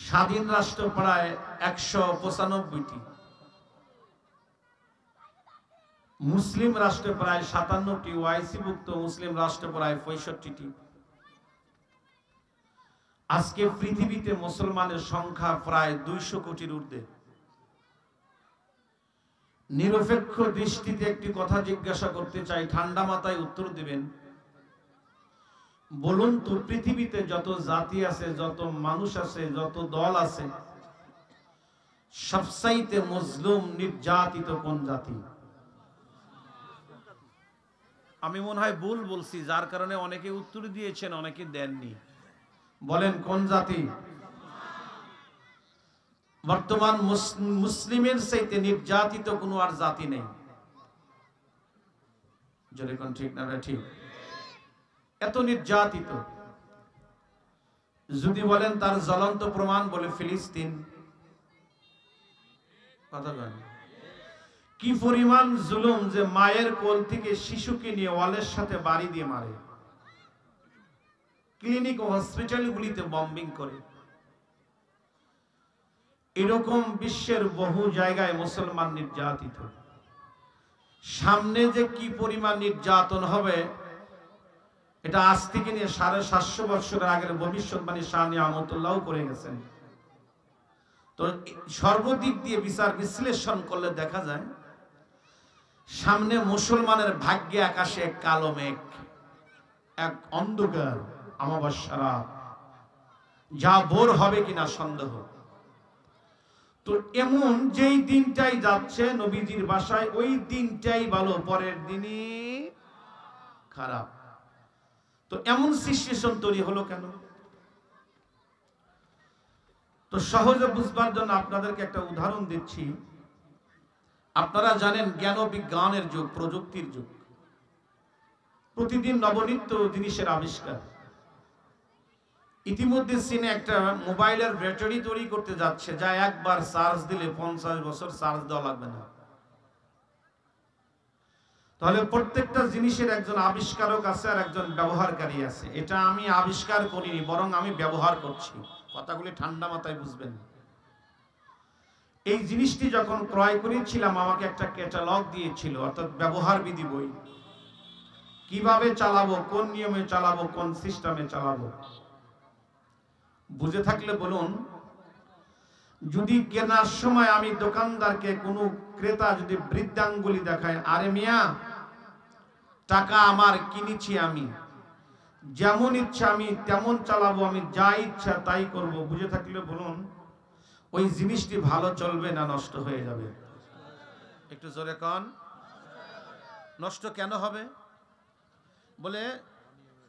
স্বাধীন রাষ্ট্র প্রায় ১৯৫টি, মুসলিম রাষ্ট্র প্রায় ৫৭টি, ওআইসিভুক্ত মুসলিম রাষ্ট্র প্রায় ৬৫টি। আজকে পৃথিবীতে মুসলমানের সংখ্যা প্রায় ২০০ কোটির ঊর্ধ্বে। নিরপেক্ষ দৃষ্টিতে একটি কথা জিজ্ঞাসা করতে চাই, ঠান্ডা মাথায় উত্তর দিবেন। বলুন তো, পৃথিবীতে যত জাতি আছে, যত মানুষ আছে, যত দল আছে, সবচাইতে মজলুম নির্যাতিত কোন জাতি? আমি মনে হয় ভুল বলছি, যার কারণে অনেকে উত্তর দিয়েছেন, অনেকে দেননি। বলেন কোন জাতি? বর্তমান মুসলিমের চাইতে নির্যাতিত কোনো আর জাতি নেই। যদি কোন ঠিক না ঠিক? এত নির্যাতিত। যদি বলেন তার জ্বলন্ত প্রমাণ, বলে ফিলিস্তিন। কথা বলেন কি পরিমাণ জুলুম, যে মায়ের কোল থেকে শিশুকে নিয়ে ওয়ালের সাথে বাড়ি দিয়ে মারে, ক্লিনিক ও হসপিটালগুলিতে বম্বিং করে। এরকম বিশ্বের বহু জায়গায় মুসলমান নির্যাতিত। সামনে যে কি পরিমাণ নির্যাতন হবে, এটা আজ থেকে নিয়ে ৭৫০ বছরের আগের ভবিষ্যৎবাণী শাহ নিয়ামতুল্লাহ করে গেছেন। তো সর্বদিক দিয়ে বিচার বিশ্লেষণ করলে দেখা যায়, সামনে মুসলমানের ভাগ্যে আকাশে এক কালো মেঘ, এক অন্ধকার অমাবস্যা রাত, যা ভোর হবে কিনা সন্দেহ। তো এমন যেই দিনটাই যাচ্ছে, নবীজির ভাষায় ওই দিনটাই ভালো, পরের দিনই খারাপ। তো এমন সিচুয়েশন তৈরি হলো কেন? তো সহজে বুঝবার জন্য আপনাদেরকে একটা উদাহরণ দিচ্ছি। আপনারা জানেন জ্ঞান ও বিজ্ঞানের যুগ, প্রযুক্তির যুগ। প্রতিদিন নবনিত্য জিনিসের আবিষ্কার। ইতিমধ্যে চীনে একটা মোবাইলের ব্যাটারি তৈরি করতে যাচ্ছে, যা একবার চার্জ দিলে ৫০ বছর চার্জ দেওয়া লাগবে না। তাহলে প্রত্যেকটা জিনিসের একজন আবিষ্কারক আছে আর একজন ব্যবহারকারী আছে। এটা আমি আবিষ্কার করিনি, বরং আমি ব্যবহার করছি। কথাগুলি ঠান্ডা মাথায় বুঝবেন। এই জিনিসটি যখন ক্রয় করেছিলাম, আমাকে একটা ক্যাটালগ দিয়েছিল, অর্থাৎ ব্যবহার বিধি বই। কিভাবে চালাবো, কোন নিয়মে চালাবো, কোন সিস্টেমে চালাবো, বুঝে থাকলে বলুন। যদি কেনার সময় আমি দোকানদারকে, কোনো ক্রেতা যদি বৃদ্ধাঙ্গুলি দেখায়, আরে মিয়া, টাকা আমার, কিনেছি আমি, যেমন ইচ্ছা আমি তেমন চালাবো, আমি যা ইচ্ছা তাই করব, বুঝে থাকলে বলুন ওই জিনিসটি ভালো চলবে না নষ্ট হয়ে যাবে? একটু জোরে কন। নষ্ট কেন হবে? বলে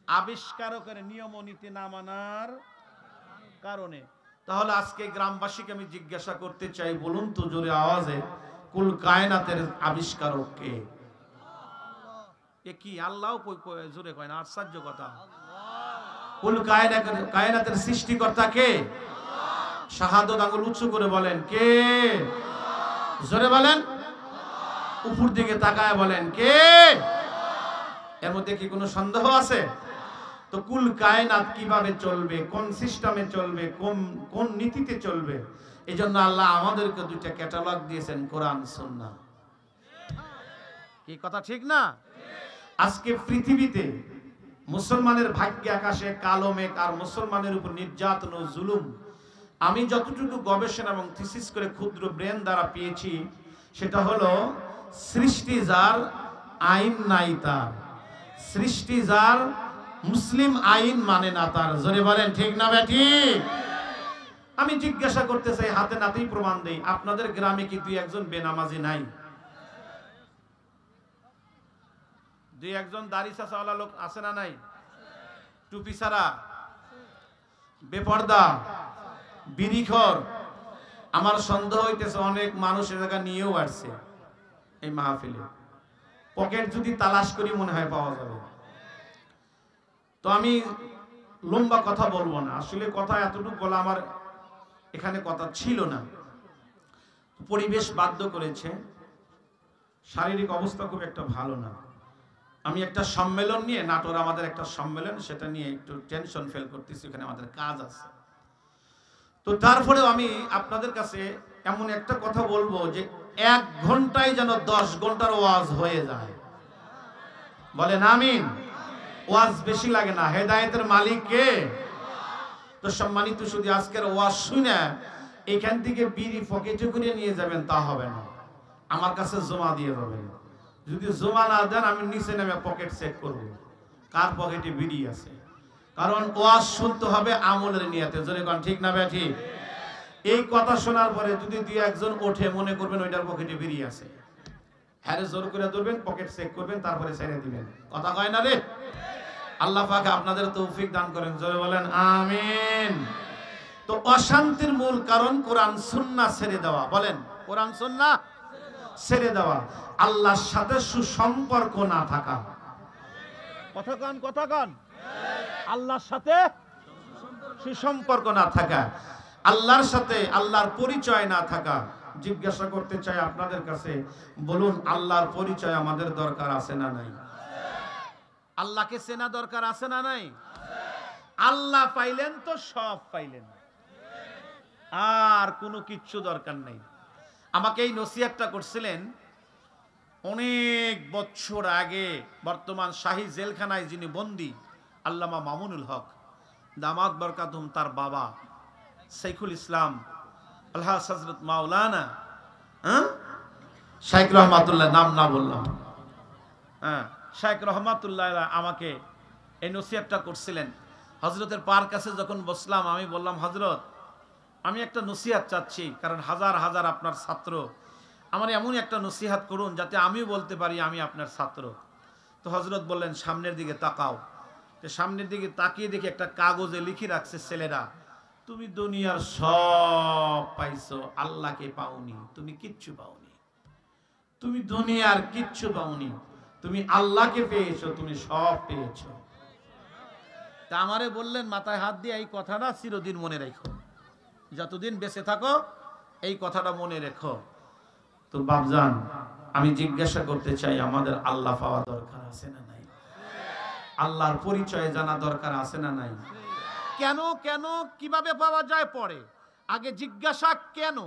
আবিষ্কারকের নিয়ম ও নীতি না মানার কারণে। তাহলে আজকে গ্রামবাসীকে আমি জিজ্ঞাসা করতে চাই, বলুন তো জোরে আওয়াজে, কুল কায়নাতের আবিষ্কারক কে? এ কি আল্লাহ জোরে কয় না? আশ্চর্য কথা। কুল কায়নাতের সৃষ্টিকর্তা কে? শাহাদত আঙ্গুল উঁচু করে বলেন, কে? জোরে বলেন, উপর দিকে তাকায় বলেন, কে? এর মধ্যে কি কোনো সন্দেহ আছে? তো কুল কায়নাত কিভাবে চলবে, কোন সিস্টেমে চলবে, কোন নীতিতে চলবে, এই জন্য আল্লাহ আমাদেরকে দুইটা ক্যাটালগ দিয়েছেন, কোরআন সুন্নাহ। কি কথা ঠিক না? আজকে পৃথিবীতে মুসলমানের ভাগ্যে আকাশে কালো মেঘ, আর মুসলমানের উপর নির্যাতন ও জুলুম। আমি যতটুকু গবেষণা এবং থিসিস করে ক্ষুদ্র ব্রেন দ্বারা পেয়েছি, সেটা হলো সৃষ্টি যার, আইন নাই তার। সৃষ্টি যার, মুসলিম আইন মানে না তার। জোরে বলেন ঠিক না ঠিক? আমি জিজ্ঞাসা করতে চাই, হাতে নাতেই প্রমাণ দেই, আপনাদের গ্রামে কি দুই একজন বেনামাজি নাই? দুই একজন দাড়ি চাচাওয়ালা লোক আছে না নাই? টুপি ছাড়া, বেপর্দা, বিড়িখোর। আমার সন্দেহ হইতেছে অনেক মানুষ এ জায়গা নিয়েও আসছে এই মাহফিলে। পকেট যদি তালাশ করি মনে হয় পাওয়া যাবে। তো আমি লম্বা কথা বলবো না, আসলে কথা এতটুকু বলা আমার এখানে কথা ছিল না। পরিবেশ বাধ্য করেছে, শারীরিক অবস্থা খুব একটা ভালো না। আমি একটা সম্মেলন নিয়ে, নাটোর আমাদের একটা সম্মেলন, সেটা নিয়ে একটু টেনশন ফিল করতেছি, ওখানে আমাদের কাজ আছে। তো তারপরেও আমি আপনাদের কাছে এমন একটা কথা বলবো যে 1 ঘন্টায় যেন 10 ঘন্টার ওয়াজ হয়ে যায়। বলেন আমিন। ওয়াজ বেশি লাগে না, হেদায়েতের মালিক কে? তো সম্মানিত শুধু আজকের ওয়াজ শুনে এখান থেকে বিড়ি পকেটে করে নিয়ে যাবেন তা হবে না, আমার কাছে জমা দিয়ে যাবেন। যদি জমা না দেন আমি নিচে নেমে পকেট চেক করব কার পকেটে বিড়ি আছে। কারণ ওয়াজ শুনতে হবে আমলের নিয়তে। জোরে কোন ঠিক না বেঠি? এই কথা শোনার পরে যদি দুই একজন ওঠে মনে করবেন ওইটার পকেটে বিড়ি আছে, হ্যাঁ জোর করে ধরবেন, পকেট চেক করবেন, তারপরে ছেড়ে দিবেন। কথা কয় না রে? আল্লাহ পাক আপনাদের তৌফিক দান করেন। জোরে বলেন আমিন। তো অশান্তির মূল কারণ কোরআন সুন্নাহ ছেড়ে দেওয়া। বলেন কোরআন সুন্নাহ ছেড়ে দেওয়া, আল্লাহর সাথে সুসম্পর্ক না থাকা। কথা কন আল্লাহর সাথে সুসম্পর্ক না থাকা, আল্লাহর সাথে আল্লাহর পরিচয় না থাকা। জিজ্ঞাসা করতে চাই আপনাদের কাছে, বলুন আল্লাহর পরিচয় আমাদের দরকার আছে না নাই? আল্লাহকে চেনা দরকার আছে না নাই? আল্লাহ পাইলেন তো সব পাইলেন, আর কোনো কিচ্ছু দরকার নেই। আমাকে এই নসিহতটা করছিলেন অনেক বছর আগে, বর্তমান শাহী জেলখানায় যিনি বন্দী আল্লামা মামুনুল হক দামাত বরকাতুম, তার বাবা শাইখুল ইসলাম আলহাজ হযরত মাওলানা শাইখ রহমাতুল্লাহ, নাম না বললাম, শাইখ রহমাতুল্লাহ আমাকে এই নসিহতটা করছিলেন। হযরতের পার কাছে যখন বসলাম আমি বললাম, হযরত আমি একটা নসিহত চাচ্ছি, কারণ হাজার হাজার আপনার ছাত্র, আমার এমন একটা নসিহত করুন যাতে আমিও বলতে পারি আমি আপনার ছাত্র। তো হযরত বললেন সামনের দিকে তাকাও। তো সামনের দিকে তাকিয়ে দেখি একটা কাগজে লিখে রাখছে, ছেলেরা তুমি দুনিয়ার সব পাইছো, আল্লাহকে পাওনি, তুমি কিচ্ছু পাওনি। তুমি দুনিয়ার কিচ্ছু পাওনি, তুমি আল্লাহকে পেয়েছো, তুমি সব পেয়েছো। তা আমারে বললেন মাথায় হাত দিয়ে এই কথাটা চিরদিন মনে রেখো, যতদিন বেঁচে থাকো এই কথাটা মনে রেখো। তো বাপজান আমি জিজ্ঞাসা করতে চাই, আমাদের আল্লাহ পাওয়া দরকার আছে না নাই? আল্লাহর পরিচয় জানা দরকার আছে না নাই? কেন কেন কিভাবে পাওয়া যায় পরে, আগে জিজ্ঞাসা কেন।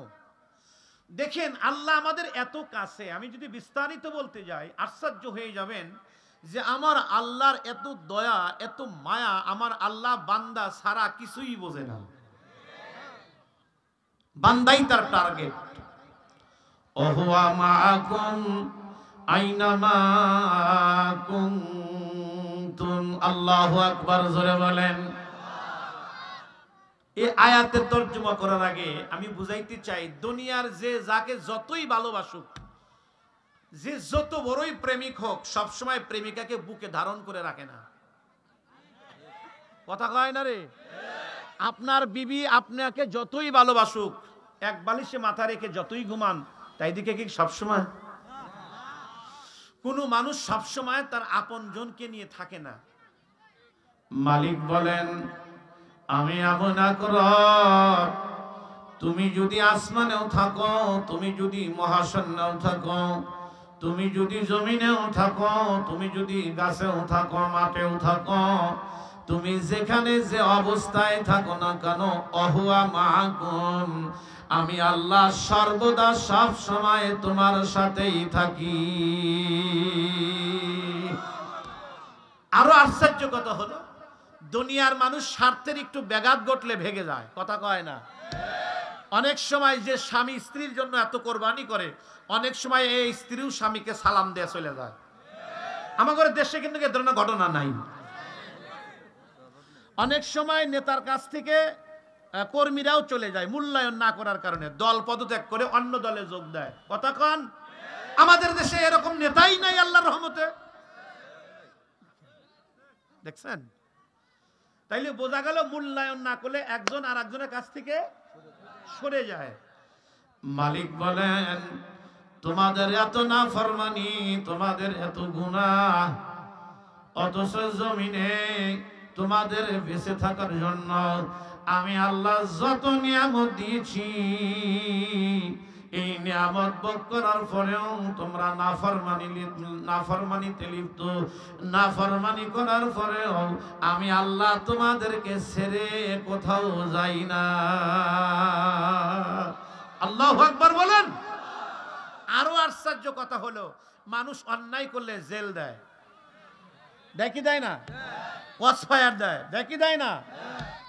দেখেন আল্লাহ আমাদের এত কাছে, আমি যদি বিস্তারিত বলতে যাই আশ্চর্য হয়ে যাবেন যে আমার আল্লাহর এত দয়া এত মায়া, আমার আল্লাহ বান্দা ছাড়া কিছুই বোঝে না, বান্দাই তার টার্গেট। ওহুয়া মাআকুম আইনামা কুনতুম। আল্লাহু আকবার, জোরে বলেন। এই আয়াতের তরজমা করার আগে আমি বুঝাইতে চাই, দুনিয়ার যে যাকে যতই ভালোবাসুক, যে যত বড়ই প্রেমিক হোক, সবসময় প্রেমিকাকে বুকে ধারণ করে রাখে না। কথা কয় না রে? আপনার বিবি আপনাকে যতই ভালোবাসুক, এক বালিশে মাথা রেখে যতই ঘুমান, তাই দিকে কি সবসময়? কোন মানুষ সবসময় তার আপনজনকে নিয়ে থাকে না। মালিক বলেন আমি এমন আকরাম, তুমি যদি আসমানেও থাকো, তুমি যদি মহাশূন্যেও থাকো, তুমি যদি জমিনেও থাকো, তুমি যদি গাছেও থাকো, মাঠেও থাকো, তুমি যেখানে যে অবস্থায় থাকো না কেন, অহুয়া মাকুম, আমি আল্লাহ সর্বদা সব সময় তোমার সাথেই থাকি। আরো আশ্চর্য কথা হলো, দুনিয়ার মানুষ স্বার্থের একটু ব্যাঘাত ঘটলে ভেঙে যায়। কথা কয় না? অনেক সময় যে স্বামী স্ত্রীর জন্য এত কোরবানি করে, অনেক সময় এই স্ত্রীও স্বামীকে সালাম দিয়ে চলে যায়। আমাদের দেশে কিন্তু এ ধরনের ঘটনা নাই। অনেক সময় নেতার কাছ থেকে কর্মীরাও চলে যায় মূল্যায়ন না করার কারণে, দল পদত্যাগ করে অন্য দলে যোগ দেয়। কথা কন? আমাদের দেশে এরকম নেতাই নাই আল্লাহর রহমতে। দেখছেন? তাইলে বোঝা গেল মূল্যায়ন না করলে একজন আর একজনের কাছ থেকে সরে যায়। মালিক বলেন তোমাদের এত নাফরমানি, তোমাদের এত গুনাহ, অথচ জমিনে তোমাদের বেঁচে থাকার জন্য আমি আল্লাহ যত নিয়ামত দিয়েছি, এই নিয়ামত ভোগ করার পরেও তোমরা নাফরমানিতে লিপ্ত, নাফরমানি করার পরেও আমি আল্লাহ তোমাদেরকে ছেড়ে কোথাও যাই না। আল্লাহু আকবার বলেন। আরো আশ্চর্য কথা হলো, মানুষ অন্যায় করলে জেল দেয়, দেয় কি দেয় না? ক্রসফায়ার দেয়, দেয় কি দেয় না?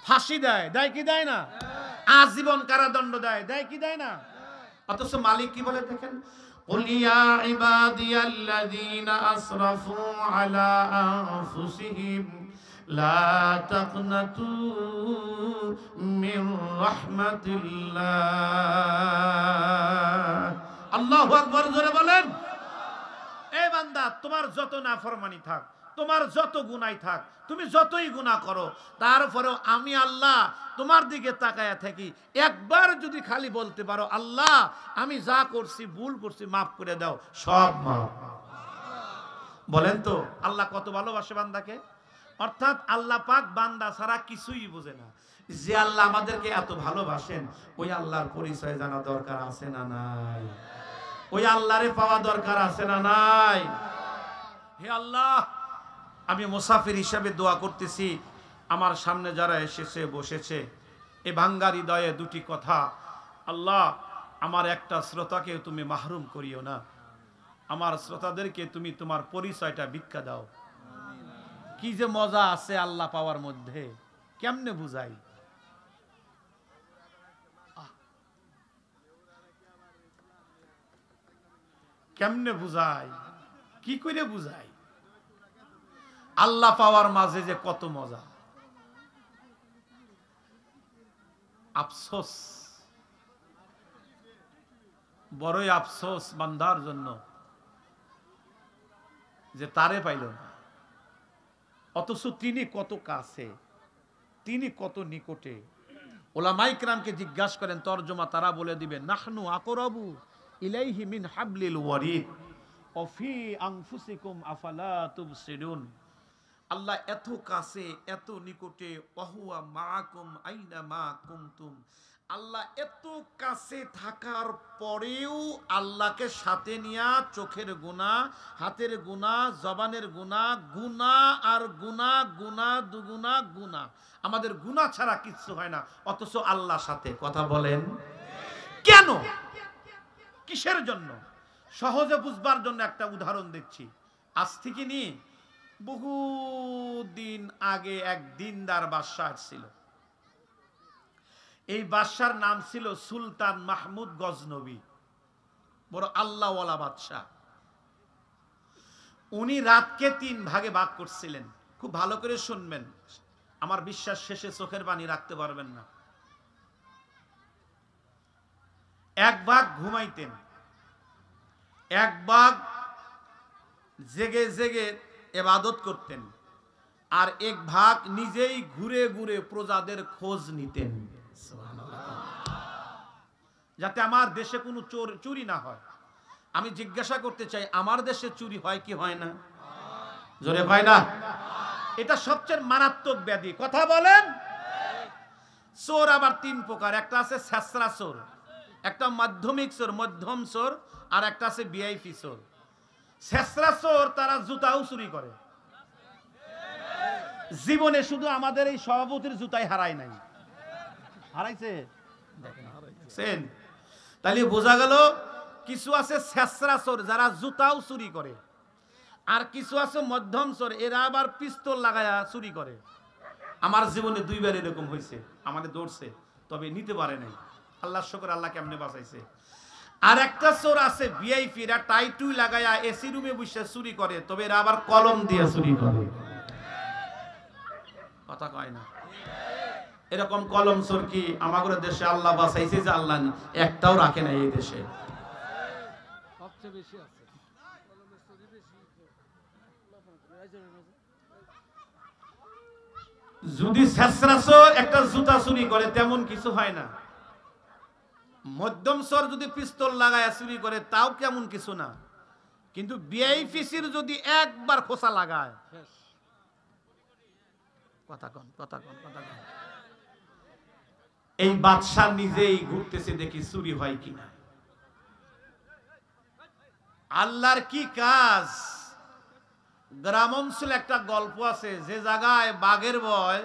ফাঁসি দেয়, দেয় কি দেয় না? আজীবন কারাদণ্ড দেয়, দেয় কি দেয় না? অথচ মালিক কি বলে দেখেন, قُلْ يَا عِبَادِيَ الَّذِينَ أَسْرَفُوا عَلَى أَنفُسِهِمْ لَا تَقْنَطُوا مِنْ رَحْمَةِ اللَّهِ। আল্লাহু আকবার জোরে বলেন। এ বান্দা, তোমার যত নাফরমানি থাক, তোমার যত গুনাহ থাক, তুমি যতই গুনাহ করো, তারপরেও আমি আল্লাহ তোমার দিকে তাকায়া থাকি। একবার যদি খালি বলতে পারো, আল্লাহ আমি যা করছি ভুল করছি, মাফ করে দাও, সব মাফ। বলেন তো আল্লাহ কত ভালোবাসে বান্দাকে। অর্থাৎ আল্লাহ পাক বান্দা ছাড়া কিছুই বোঝে না। যে আল্লাহ আমাদেরকে এত ভালোবাসেন, ওই আল্লাহর পরিচয় জানা দরকার আছে না নাই? ওই আল্লাহরে পাওয়া দরকার আছে না নাই? হে আল্লাহ, আমি মুসাফির হিসাবে দোয়া করতেছি, আমার সামনে যারা এসেছে বসেছে, এ ভাঙ্গা হৃদয়ে দুটি কথা। আল্লাহ, আমার একটা শ্রোতাকে তুমি মাহরুম করিও না। আমার শ্রোতাদেরকে তুমি তোমার পরিচয়টা ভিক্ষা দাও। কি যে মজা আছে আল্লাহ পাওয়ার মধ্যে, কেমনে বুঝাই? কেমনে বুঝাই? কি করে বুঝাই? আল্লাহ পাওয়ার মাঝে যে কত মজা। আফসোস, বড়ই আফসোস বান্দার জন্য যে তারে পাইল না। অথচ তিনি কত কাছে, তিনি কত নিকটে। ওলামায়ে কেরামকে জিজ্ঞাসা করেন, তরজমা তারা বলে দিবেন, নাহনু আকরাবু ইলাইহি মিন হাবলিল ওয়ারিদ ওয়া ফি আনফুসিকুম আফালা তুবসিরুন। আল্লাহ এত কাছে, এত নিকটে, ওয়াহুয়া মাআকুম আইনা মা কুনতুম। আল্লাহ এত কাছে থাকার পরেও আল্লাহকে সাথে নিয়া চোখের গুনাহ, হাতের গুনাহ, জবানের গুনাহ, গুনাহ আর গুনাহ, গুনাহ দুগুনাহ গুনাহ, আমাদের গুনাহ ছাড়া কিচ্ছু হয় না। অথচ আল্লাহর সাথে কথা বলেন কেন? কিসের জন্য? সহজে বুঝবার জন্য একটা উদাহরণ দিচ্ছি। আজ থেকে নিয়ে বহুদিন আগে এক দিনদার বাদশা ছিল। এই বাদশার নাম ছিল সুলতান মাহমুদ গজনবী, বড় আল্লাহওয়ালা বাদশা। উনি রাতকে 3 ভাগে ভাগ করছিলেন। খুব ভালো করে শুনবেন, আমার বিশ্বাস শেষে চোখের পানি রাখতে পারবেন না। এক ভাগ ঘুমাইতেন, এক ভাগ জেগে জেগে ইবাদত করতেন, আর এক ভাগ নিজেই ঘুরে ঘুরে প্রজাদের খোঁজ নিতেন, যাতে আমার দেশে কোনো চুরি না হয়। আমি জিজ্ঞাসা করতে চাই, আমার দেশে চুরি হয় কি হয় না? জোরে হয় না? এটা সবচেয়ে মারাত্মক ব্যাধি। কথা বলেন। চোর আবার 3 প্রকার। একটা আছে ছেঁচড়া চোর, একটা মাধ্যমিক চোর, মধ্যম চোর, আর একটা আছে ভিআইপি চোর। ছেঁচড়া চোর তারা জুতাও চুরি করে। জীবনে শুধু আমাদের এই সভাপতির জুতাই হারায় নাই, হারাইছে। তাহলে বোঝা গেল কিছু আছে ছেঁচড়া চোর যারা জুতাও চুরি করে, আর কিছু আছে মধ্যম চোর, এরা আবার পিস্তল লাগায়া চুরি করে। আমার জীবনে 2 বার এরকম হয়েছে। আমাকে ধরছে, তবে নিতে পারে নাই। আল্লাহর শুকর, আল্লাহ কেমনে বাঁচাইছে। আর একটা চোর আছে ভিআইপি, এরা টাইটুই লাগায়া এসি রুমে বসে চুরি করে, তবে এরা আবার কলম দিয়ে চুরি করে। কথা কয় না? এরকম কলম চোর কি আমাদের দেশে আল্লাহ বাঁচাইছে? যে আল্লাহ একটাও রাখে না এই দেশে। সবচেয়ে বেশি আছে। যদি ছেঁচড়া চোর একটা জুতা চুরি করে তেমন কিছু হয় না। মধ্যম চোর যদি পিস্তল লাগায় চুরি করে তাও কেমন কিছু না। কিন্তু ভিআইপিসির যদি একবার খোঁচা লাগায়, কথা কন, কথা কন, কথা কন। এই বাদশা নিজেই ঘুরতেছে দেখি চুরি হয় কিনা। আল্লাহর কি কাজ। গ্রাম অঞ্চলে একটা গল্প আছে, যে জায়গায় বাঘের ভয়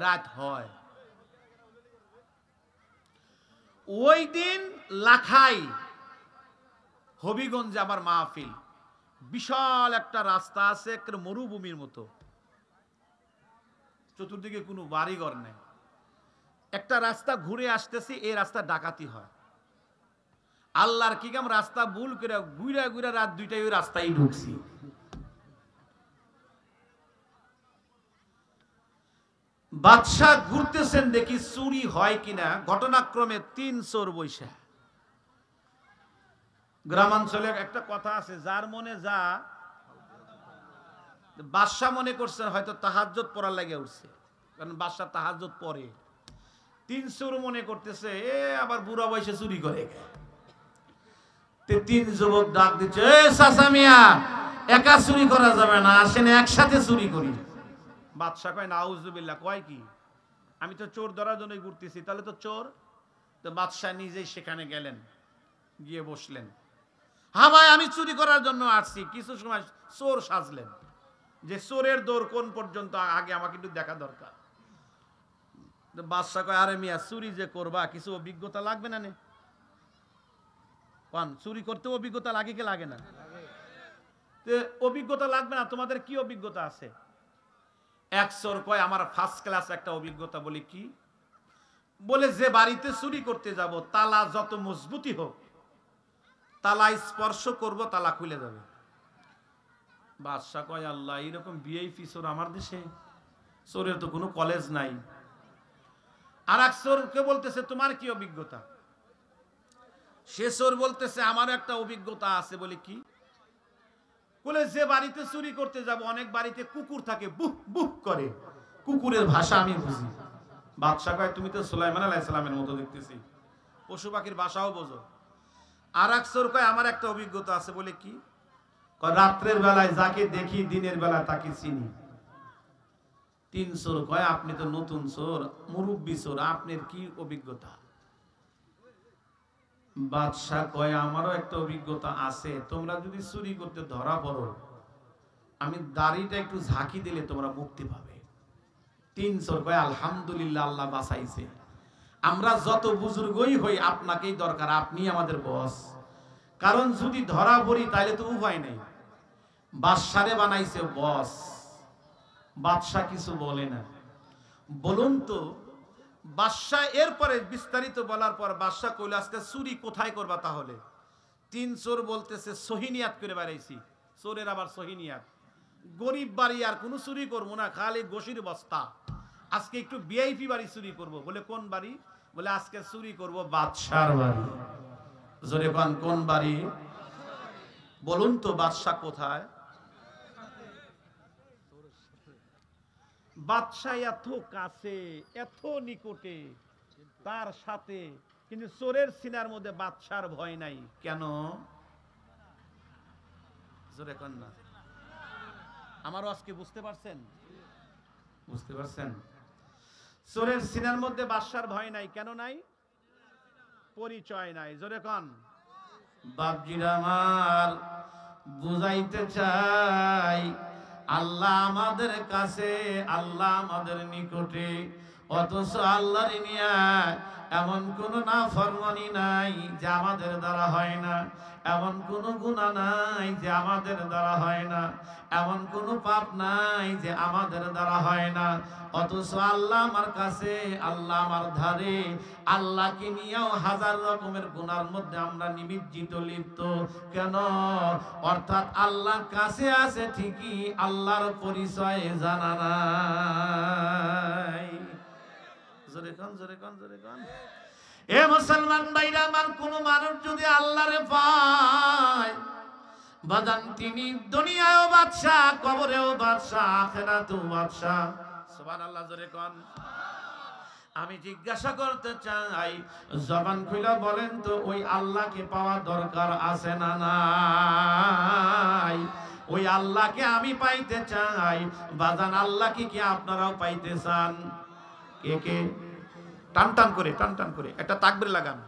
রাত হয়। ওই দিন লাখাই হবিগঞ্জে আমার মাহফিল। বিশাল একটা রাস্তা আছে, একটা মরুভূমির মতো, চতুর্দিকে কোনো বাড়িঘর নেই। একটা রাস্তা ঘুরে আসতেছি, এই রাস্তা ডাকাতি হয়। আল্লাহর কি কাম, রাস্তা ভুল করে ঘুরে ঘুরে রাত 2টায় ওই রাস্তায় ঢুকছি। বাদশাহ ঘুরতেছেন, দেখি চুরি হয় কিনা। ঘটনাক্রমে 3 চোর বৈশা। গ্রামাঞ্চলে একটা কথা আছে, যার মনে যা। বাদশাহ মনে করছেন হয়তো তাহাজ্জুদ পড়ার লাগে উঠছে, কারণ বাদশাহ তাহাজ্জুদ পড়ে। 3 চোর মনে করতেছে এ আবার বুড়া বয়সে চুরি করে। 3 যুবক ডাক দিচ্ছে, এ চাচা মিয়া, একা চুরি করা যাবে না, আসেন একসাথে চুরি করি। বাদশাহ কয় নাউজুবিল্লাহ, কয় কি, আমি তো চোর ধরার জন্যই ঘুরতেছি। তাহলে তো চোর। তো বাদশাহ নিজেই সেখানে গেলেন, গিয়ে বসলেন। হ্যাঁ ভাই, আমি চুরি করার জন্য আসছি। কিছু সময় চোর সাজলেন, যে চোরের দৌড় কোন পর্যন্ত আগে আমাকে একটু দেখা দরকার। বাদশাহ কয়, আরে মিয়া, চুরি যে করবা কিছু অভিজ্ঞতা লাগবে না? কোন চুরি করতে অভিজ্ঞতা লাগে কি লাগে না? অভিজ্ঞতা লাগবে না, তোমাদের কি অভিজ্ঞতা আছে? এক চোর কয়, আমার ফার্স্ট ক্লাস একটা অভিজ্ঞতা। বলি কি? বলে যে বাড়িতে চুরি করতে যাব, তালা যত মজবুতি হোক, তালা স্পর্শ করব, তালা খুলে যাবে। বাদশাহ কয়, আল্লাহ, এরকম ভিআইপি চোর আমার দেশে? চোরের তো কোনো কলেজ নাই। আর এক চোরকে বলতেছে, তোমার কি অভিজ্ঞতা? সে চোর বলতেছে, আমার একটা অভিজ্ঞতা আছে। বলে কি? বলে যে বাড়িতে চুরি করতে যাব, অনেক বাড়িতে কুকুর থাকে, বুহ বুহ করে, কুকুরের ভাষা আমি বুঝি। বাদশাহ কয়, তুমি তো সুলাইমান আলাইহিস সালামের মতো দেখতেছি, পশু পাখির ভাষাও বোঝো। আর এক চোর কয়, আমার একটা অভিজ্ঞতা আছে। বলে কি? কয়, রাত্রের বেলায় যাকে দেখি, দিনের বেলা তাকে চিনি। 3 চোর কয়, আপনি তো নতুন চোর, মুরব্বী চোর, আপনার কি অভিজ্ঞতা? বাদশাহ কয়, আমারও একটা অভিজ্ঞতা আছে। তোমরা যদি চুরি করতে ধরা পড়ো, আমি দাড়িটা একটু ঝাঁকি দিলে তোমরা মুক্তি পাবে। 3 চোর কয়, আলহামদুলিল্লাহ, আল্লাহ বাঁচাইছে। আমরা যত বুজুর্গই হই, আপনাকেই দরকার, আপনি আমাদের বস। কারণ যদি ধরা পড়ি তাইলে তো উপায় নেই। বাদশারে বানাইছে বস, বাদশাহ কিছু বলে না। বলুন তো, বাদশাহ এরপরে বিস্তারিত বলার পর বাদশাহ কইল, আজকে চুরি কোথায় করবা তাহলে? 3 চোর বলতেছে, সহিনিয়াত করে বেড়াইছি। চোরের আবার সহিনিয়াত, গরিব বাড়ি আর কোনো চুরি করবো না, খালি গোশির বস্তা। আজকে একটু ভিআইপি বাড়ি চুরি করব। বলে কোন বাড়ি? বলে আজকে চুরি করব বাদশার বাড়ি। জোরে কোন, কোন বাড়ি? বলুন তো, বাদশাহ কোথায়? বাদশাহ এত কাছে, এত নিকটে, তার সাথে, কিন্তু চোরের সিনার মধ্যে বাদশার ভয় নাই। কেন? জোরে কোন না। আমারও আজকে বুঝতে পারছেন? বুঝতে পারছেন? চোরের সিনার মধ্যে বাদশার ভয় নাই। কেন নাই? পরিচয় নাই। জোরে কোন। বাপজিরা আমার, বুঝাইতে চাই, আল্লাহ আমাদের কাছে, আল্লাহ আমাদের নিকটে, অথচ আল্লাহর নিয়া এমন কোন নাফরমানি নাই যে আমাদের দ্বারা হয় না, এমন কোন গুনাহ নাই যে আমাদের দ্বারা হয় না, এমন কোন পাপ নাই যে আমাদের দ্বারা হয় না। অথচ আল্লাহ আমার কাছে, আল্লাহ আমার ধারে, আল্লাহকে নিয়েও হাজার রকমের গুনার মধ্যে আমরা নিমজ্জিত, লিপ্ত। কেন? অর্থাৎ আল্লাহর কাছে আছে ঠিকই, আল্লাহর পরিচয় জানা নাই। জোরে কোন, জোরে কোন, জোরে কোন। এ মুসলমান ভাইরা আমার, কোন মানুষ যদি আল্লাহরে পায়, বাজান, তিনি দুনিয়ায়ও বাদশা, কবরেও বাদশা, আখিরাতেও বাদশা। সুবহানাল্লাহ, জোরে কোন। আমি জিজ্ঞাসা করতে চাই, জবান খুলে বলেন তো, ওই আল্লাহকে পাওয়া দরকার আছে না নাই? ওই আল্লাহকে আমি পাইতে চাই। বাজান, আল্লাহকে কি আপনারাও পাইতে চান? কে কে? টান টান করে, টান টান করে একটা তাকবীর লাগান।